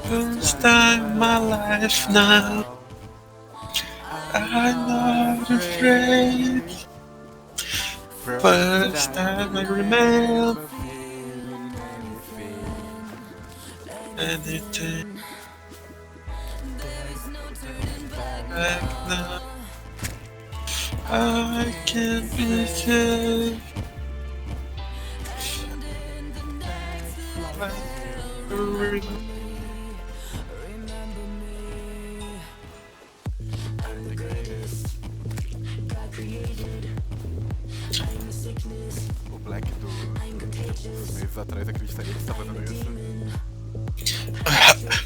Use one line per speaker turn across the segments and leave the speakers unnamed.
First time in my life now, I'm not afraid. First time I remember anything. Back now, I can't be saved.
O Black do meses atrás acreditaria que você tá fazendo isso.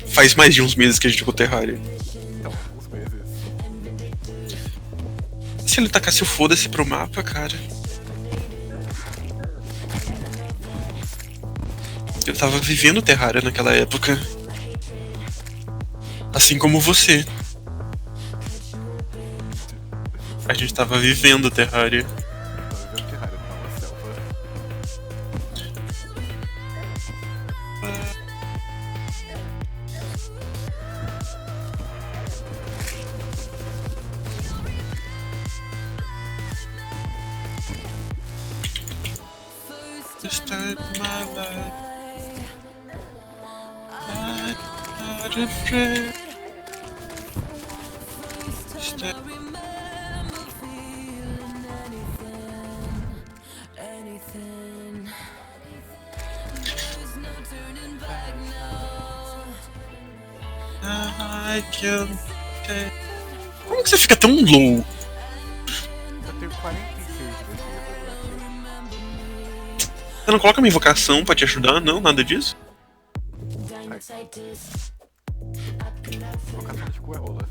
Faz mais de uns meses que a gente jogou Terraria.
Então, alguns meses.
Se ele tacasse o foda-se pro mapa, cara. Eu tava vivendo Terraria naquela época. Assim como você. A gente tava vivendo Terraria.
Tava vivendo Terraria numa selva.
Start my life. I'm not afraid. Start. I can't take. Como que você fica tão low?
Eu tenho 46 de defesa, Black.
Você não coloca uma invocação pra te ajudar, não? Nada disso?
Invocação de cu é rola.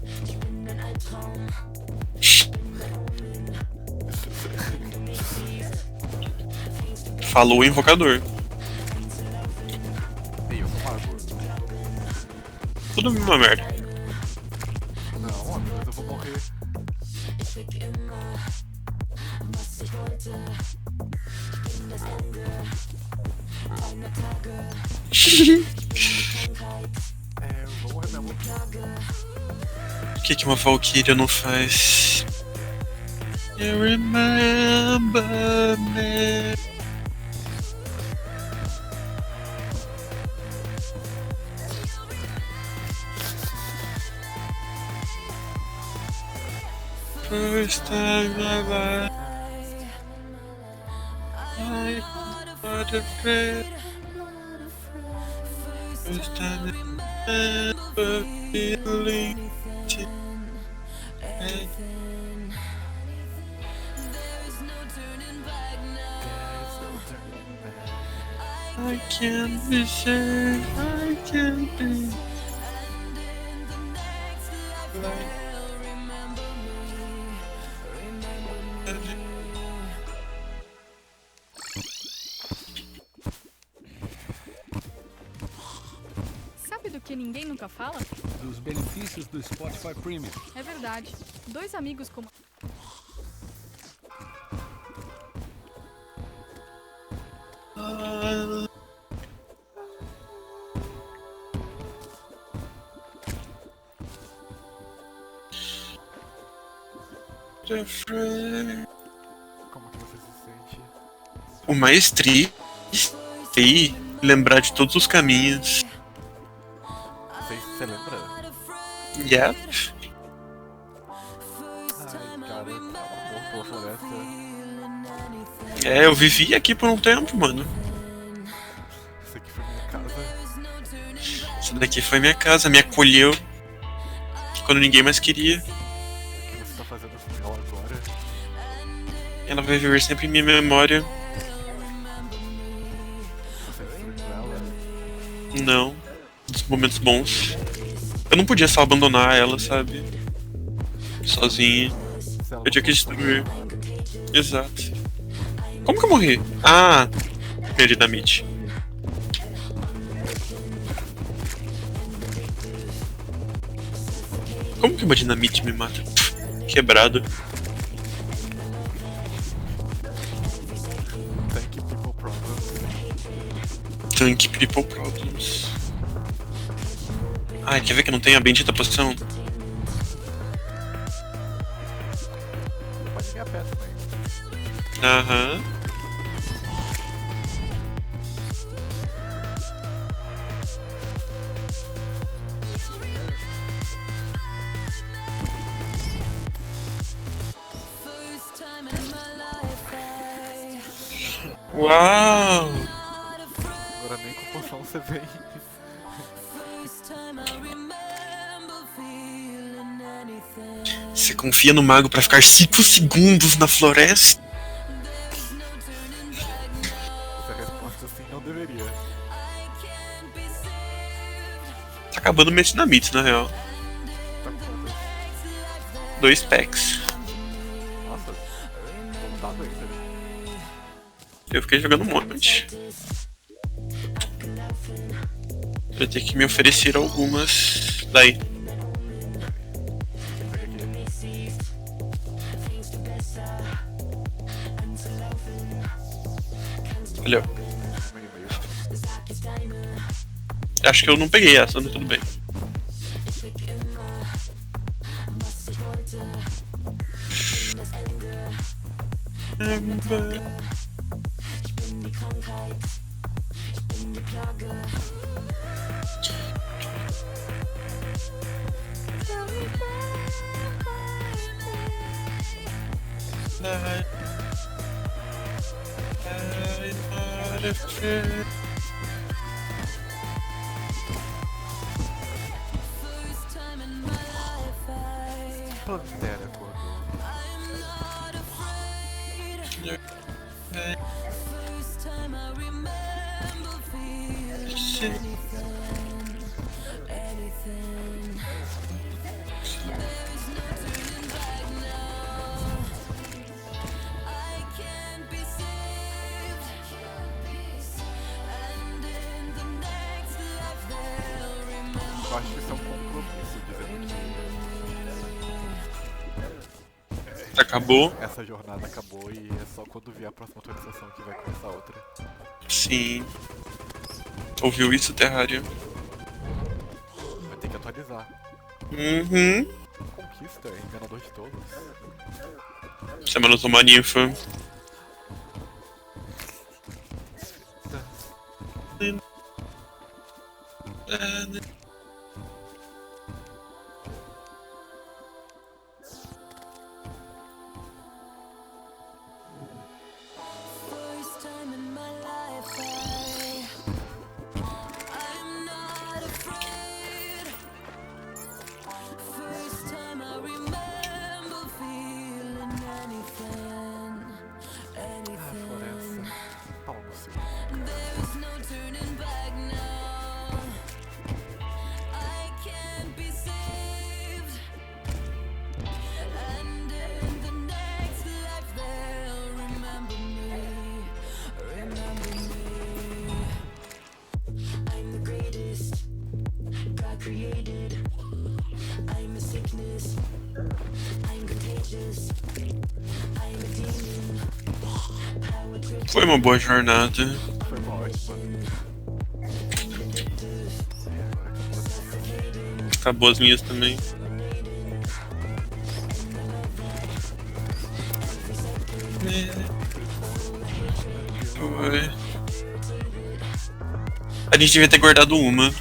Falou o invocador.
Ei, eu sou mago.
Tudo a mesma merda.
Não, amigo, eu vou morrer. Eu vou morrer mesmo.
O que uma Valkyria não faz? You remember me. First time ever, I'm not afraid. First time ever feeling it. I can't be saved, I can't be like.
Sabe do que ninguém nunca fala?
Dos benefícios do Spotify Premium.
É verdade. Dois amigos como...
Como que você se sente?
O mais triste é lembrar de todos os caminhos.
Você lembra?
Yep.
Ai, cara, tava morto pela floresta.
É, eu vivi aqui por um tempo, mano.
Isso aqui foi minha casa.
Essa daqui foi minha casa, me acolheu quando ninguém mais queria.
O que você tá fazendo com ela agora?
Ela vai viver sempre em minha memória.
Você destruiu ela?
Não, dos momentos bons. Eu não podia só abandonar ela, sabe? Sozinha.
Se ela
Eu tinha que
não
destruir. Exato. Como que eu morri? Ah, minha dinamite. Como que uma dinamite me mata? Quebrado.
Thank you, people problems.
tanque people problems. Ai, quer ver que não tem a bendita poção?
Pode chegar perto também.
Aham. Uau!
Agora nem com poção você vem.
Você confia no mago pra ficar 5 segundos na floresta?
Essa resposta assim não deveria.
Tá acabando meus dinamites, na real.
Tá com quantas?
2 packs.
Nossa, montado ainda.
Eu fiquei jogando um monte. Eu tenho que me oferecer algumas. Daí.
Pega aqui.
Olha.
Uma e meio.
Acho que eu não peguei essa, mas tudo bem.
Pantera acordou. Eu acho que isso é um compromisso, dizendo
Acabou?
que essa jornada acabou e é só quando vier a próxima atualização que vai começar outra.
Sim. Ouviu isso, Terraria?
Vai ter que atualizar.
Uhum.
Conquista, enganador de todos.
Semana tomar ninfa.
Florença. Pau no seu.
Foi uma boa jornada.
Foi uma ótima.
Acabou as minhas também. Foi. A gente devia ter guardado uma.